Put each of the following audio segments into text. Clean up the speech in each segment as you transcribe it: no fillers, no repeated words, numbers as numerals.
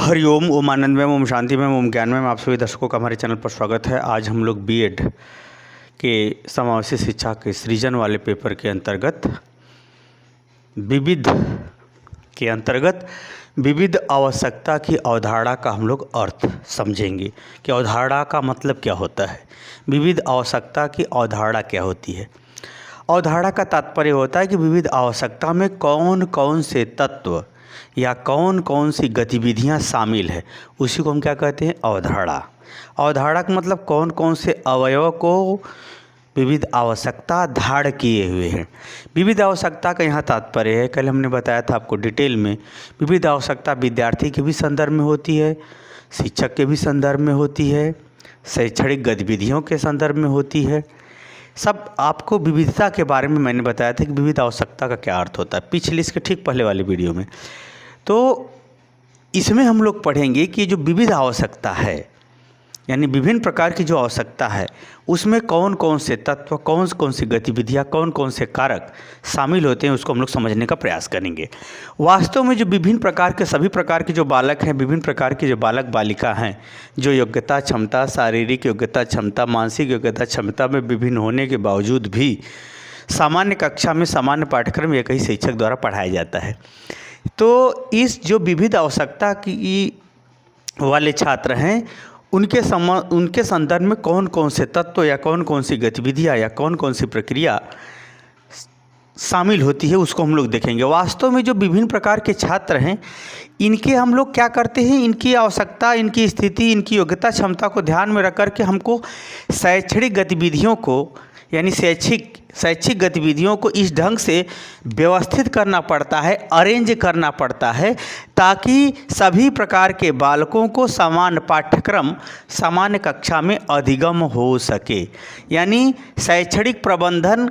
हरिओम, ओम आनंदमय, ओम शांतिमय, ओम ज्ञानमय। आप सभी दर्शकों का हमारे चैनल पर स्वागत है। आज हम लोग बीएड के समावेशी शिक्षा के सृजन वाले पेपर के अंतर्गत विविध आवश्यकता की अवधारणा का हम लोग अर्थ समझेंगे कि अवधारणा का मतलब क्या होता है, विविध आवश्यकता की अवधारणा क्या होती है। अवधारणा का तात्पर्य होता है कि विविध आवश्यकता में कौन कौन से तत्व या कौन कौन सी गतिविधियां शामिल है, उसी को हम क्या कहते हैं, अवधारणा। अवधारणा का मतलब कौन कौन से अवयव को विविध आवश्यकता धारण किए हुए हैं। विविध आवश्यकता का यहाँ तात्पर्य है, कल हमने बताया था आपको डिटेल में, विविध आवश्यकता विद्यार्थी के भी संदर्भ में होती है, शिक्षक के भी संदर्भ में होती है, शैक्षणिक गतिविधियों के संदर्भ में होती है। सब आपको विविधता के बारे में मैंने बताया था कि विविध आवश्यकता का क्या अर्थ होता है, पिछले इसके ठीक पहले वाले वीडियो में। तो इसमें हम लोग पढ़ेंगे कि जो विविध आवश्यकता है, यानी विभिन्न प्रकार की जो आवश्यकता है, उसमें कौन कौन से तत्व, कौन कौन सी गतिविधियाँ, कौन कौन से कारक शामिल होते हैं, उसको हम लोग समझने का प्रयास करेंगे। वास्तव में जो विभिन्न प्रकार के सभी प्रकार के जो बालक हैं, विभिन्न प्रकार के जो बालक बालिका हैं, जो योग्यता क्षमता, शारीरिक योग्यता क्षमता, मानसिक योग्यता क्षमता में विभिन्न होने के बावजूद भी सामान्य कक्षा में सामान्य पाठ्यक्रम एक ही शिक्षक द्वारा पढ़ाया जाता है। तो इस जो विविध आवश्यकता की वाले छात्र हैं, उनके संदर्भ में कौन कौन से तत्व या कौन कौन सी गतिविधियाँ या कौन कौन सी प्रक्रिया शामिल होती है, उसको हम लोग देखेंगे। वास्तव में जो विभिन्न प्रकार के छात्र हैं, इनके हम लोग क्या करते हैं, इनकी आवश्यकता, इनकी स्थिति, इनकी योग्यता क्षमता को ध्यान में रख कर के हमको शैक्षणिक गतिविधियों को, यानी शैक्षिक गतिविधियों को इस ढंग से व्यवस्थित करना पड़ता है, अरेंज करना पड़ता है, ताकि सभी प्रकार के बालकों को समान पाठ्यक्रम सामान्य कक्षा में अधिगम हो सके। यानी शैक्षणिक प्रबंधन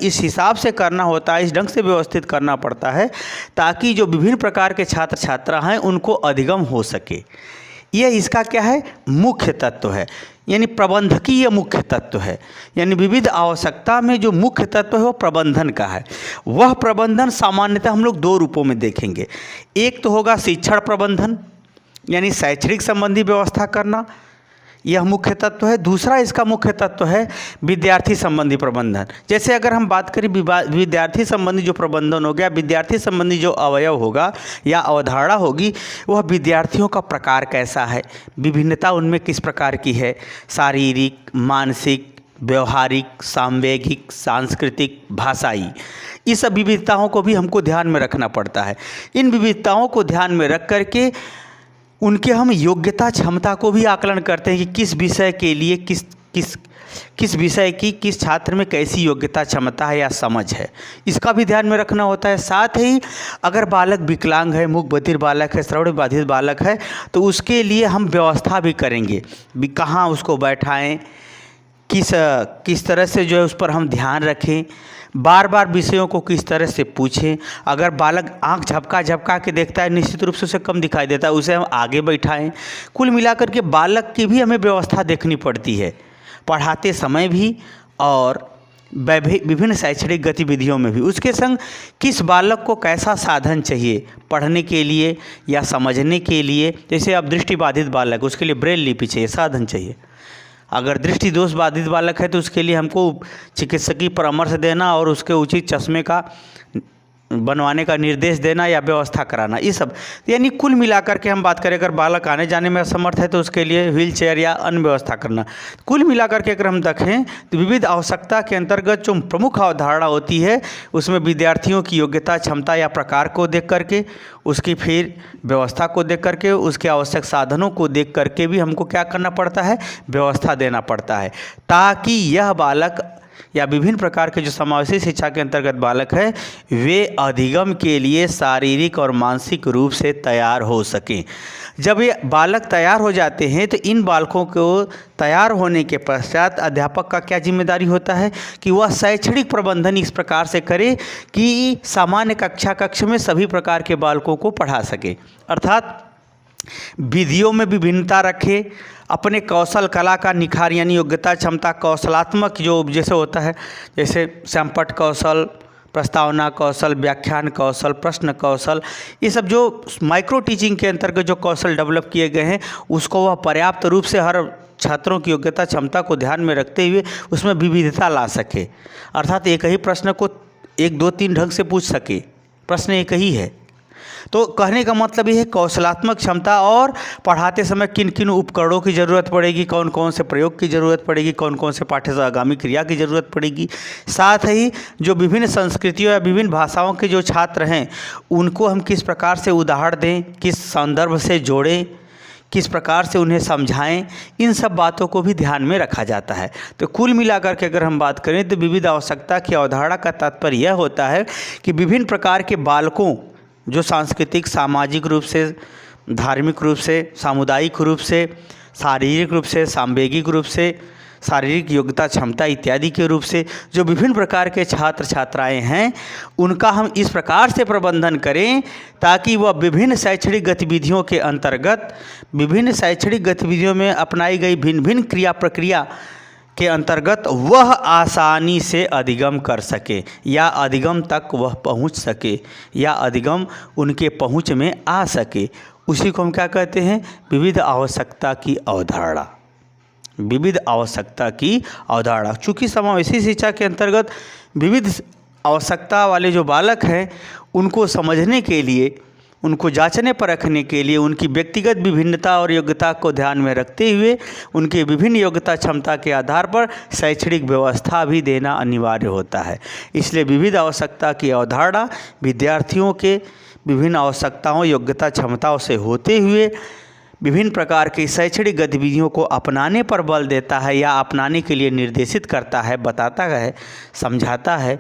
इस हिसाब से करना होता है, इस ढंग से व्यवस्थित करना पड़ता है, ताकि जो विभिन्न प्रकार के छात्र छात्रा हैं उनको अधिगम हो सके। यह इसका क्या है, मुख्य तत्व है, यानी प्रबंधकीय मुख्य तत्व है। यानी विविध आवश्यकता में जो मुख्य तत्व है वो प्रबंधन का है। वह प्रबंधन सामान्यतः हम लोग दो रूपों में देखेंगे। एक तो होगा शिक्षण प्रबंधन, यानी शैक्षणिक संबंधी व्यवस्था करना, यह मुख्य तत्व है। दूसरा इसका मुख्य तत्व है विद्यार्थी संबंधी प्रबंधन। जैसे अगर हम बात करें विद्यार्थी संबंधी जो प्रबंधन हो गया, विद्यार्थी संबंधी जो अवयव होगा या अवधारणा होगी, वह विद्यार्थियों का प्रकार कैसा है, विभिन्नता उनमें किस प्रकार की है, शारीरिक, मानसिक, व्यवहारिक, सांवेगिक, सांस्कृतिक, भाषाई, इस सब विविधताओं को भी हमको ध्यान में रखना पड़ता है। इन विविधताओं को ध्यान में रख करके उनके हम योग्यता क्षमता को भी आकलन करते हैं कि किस विषय के लिए किस विषय की किस छात्र में कैसी योग्यता क्षमता है या समझ है, इसका भी ध्यान में रखना होता है। साथ ही अगर बालक विकलांग है, मूक बधिर बालक है, श्रवण बाधित बालक है, तो उसके लिए हम व्यवस्था भी करेंगे, कहाँ उसको बैठाएं, किस तरह से जो है उस पर हम ध्यान रखें, बार बार विषयों को किस तरह से पूछें। अगर बालक आंख झपका के देखता है, निश्चित रूप से उसे कम दिखाई देता है, उसे हम आगे बैठाएं। कुल मिलाकर के बालक की भी हमें व्यवस्था देखनी पड़ती है, पढ़ाते समय भी और विभिन्न शैक्षणिक गतिविधियों में भी। उसके संग किस बालक को कैसा साधन चाहिए पढ़ने के लिए या समझने के लिए। जैसे अब दृष्टिबाधित बालक, उसके लिए ब्रेल लिपि चाहिए, साधन चाहिए। अगर दृष्टि दोष बाधित बालक है तो उसके लिए हमको चिकित्सकीय परामर्श देना और उसके उचित चश्मे का बनवाने का निर्देश देना या व्यवस्था कराना, ये सब। यानी कुल मिलाकर के हम बात करें, अगर बालक आने जाने में असमर्थ है तो उसके लिए व्हील चेयर या अन्य व्यवस्था करना। कुल मिलाकर के अगर हम देखें तो विविध आवश्यकता के अंतर्गत जो प्रमुख अवधारणा होती है, उसमें विद्यार्थियों की योग्यता क्षमता या प्रकार को देख करके, उसकी फिर व्यवस्था को देख करके, उसके आवश्यक साधनों को देख करके भी हमको क्या करना पड़ता है, व्यवस्था देना पड़ता है, ताकि यह बालक या विभिन्न प्रकार के जो समावेशी शिक्षा के अंतर्गत बालक है, वे अधिगम के लिए शारीरिक और मानसिक रूप से तैयार हो सकें। जब ये बालक तैयार हो जाते हैं तो इन बालकों को तैयार होने के पश्चात अध्यापक का क्या जिम्मेदारी होता है कि वह शैक्षणिक प्रबंधन इस प्रकार से करे कि सामान्य कक्ष में सभी प्रकार के बालकों को पढ़ा सके। अर्थात विधियों में विभिन्नता रखे, अपने कौशल कला का निखार, यानी योग्यता क्षमता कौशलात्मक जो जैसे होता है, जैसे संपट कौशल, प्रस्तावना कौशल, व्याख्यान कौशल, प्रश्न कौशल, ये सब जो माइक्रो टीचिंग के अंतर्गत जो कौशल डेवलप किए गए हैं उसको वह पर्याप्त रूप से हर छात्रों की योग्यता क्षमता को ध्यान में रखते हुए उसमें विविधता ला सके, अर्थात एक ही प्रश्न को 1, 2, 3 ढंग से पूछ सके, प्रश्न एक ही है। तो कहने का मतलब ये है कौशलात्मक क्षमता और पढ़ाते समय किन किन उपकरणों की ज़रूरत पड़ेगी, कौन कौन से प्रयोग की ज़रूरत पड़ेगी, कौन कौन से पाठ्य आगामी क्रिया की ज़रूरत पड़ेगी। साथ ही जो विभिन्न संस्कृतियों या विभिन्न भाषाओं के जो छात्र हैं उनको हम किस प्रकार से उदाहरण दें, किस संदर्भ से जोड़ें, किस प्रकार से उन्हें समझाएं, इन सब बातों को भी ध्यान में रखा जाता है। तो कुल मिलाकर के अगर हम बात करें तो विविध आवश्यकता की अवधारणा का तात्पर्य यह होता है कि विभिन्न प्रकार के बालकों जो सांस्कृतिक, सामाजिक रूप से, धार्मिक रूप से, सामुदायिक रूप से, शारीरिक रूप से, सांवेगिक रूप से, शारीरिक योग्यता क्षमता इत्यादि के रूप से जो विभिन्न प्रकार के छात्र छात्राएं हैं उनका हम इस प्रकार से प्रबंधन करें ताकि वह विभिन्न शैक्षणिक गतिविधियों के अंतर्गत, विभिन्न शैक्षणिक गतिविधियों में अपनाई गई भिन्न भिन्न क्रिया प्रक्रिया के अंतर्गत वह आसानी से अधिगम कर सके या अधिगम तक वह पहुंच सके या अधिगम उनके पहुंच में आ सके। उसी को हम क्या कहते हैं? विविध आवश्यकता की अवधारणा। विविध आवश्यकता की अवधारणा। चूँकि समावेशी शिक्षा के अंतर्गत विविध आवश्यकता वाले जो बालक हैं उनको समझने के लिए, उनको जांचने परखने के लिए उनकी व्यक्तिगत विभिन्नता और योग्यता को ध्यान में रखते हुए उनके विभिन्न योग्यता क्षमता के आधार पर शैक्षणिक व्यवस्था भी देना अनिवार्य होता है। इसलिए विविध आवश्यकता की अवधारणा विद्यार्थियों के विभिन्न आवश्यकताओं, योग्यता, क्षमताओं से होते हुए विभिन्न प्रकार की शैक्षणिक गतिविधियों को अपनाने पर बल देता है या अपनाने के लिए निर्देशित करता है, बताता है, समझाता है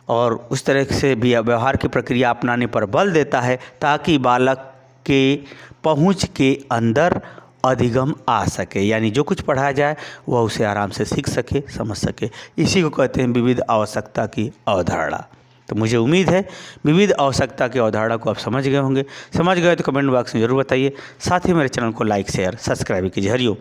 और उस तरह से भी व्यवहार की प्रक्रिया अपनाने पर बल देता है ताकि बालक के पहुंच के अंदर अधिगम आ सके, यानी जो कुछ पढ़ाया जाए वह उसे आराम से सीख सके, समझ सके। इसी को कहते हैं विविध आवश्यकता की अवधारणा। तो मुझे उम्मीद है विविध आवश्यकता की अवधारणा को आप समझ गए होंगे। समझ गए तो कमेंट बॉक्स में ज़रूर बताइए। साथ ही मेरे चैनल को लाइक, शेयर, सब्सक्राइब कीजिए। हरिओम।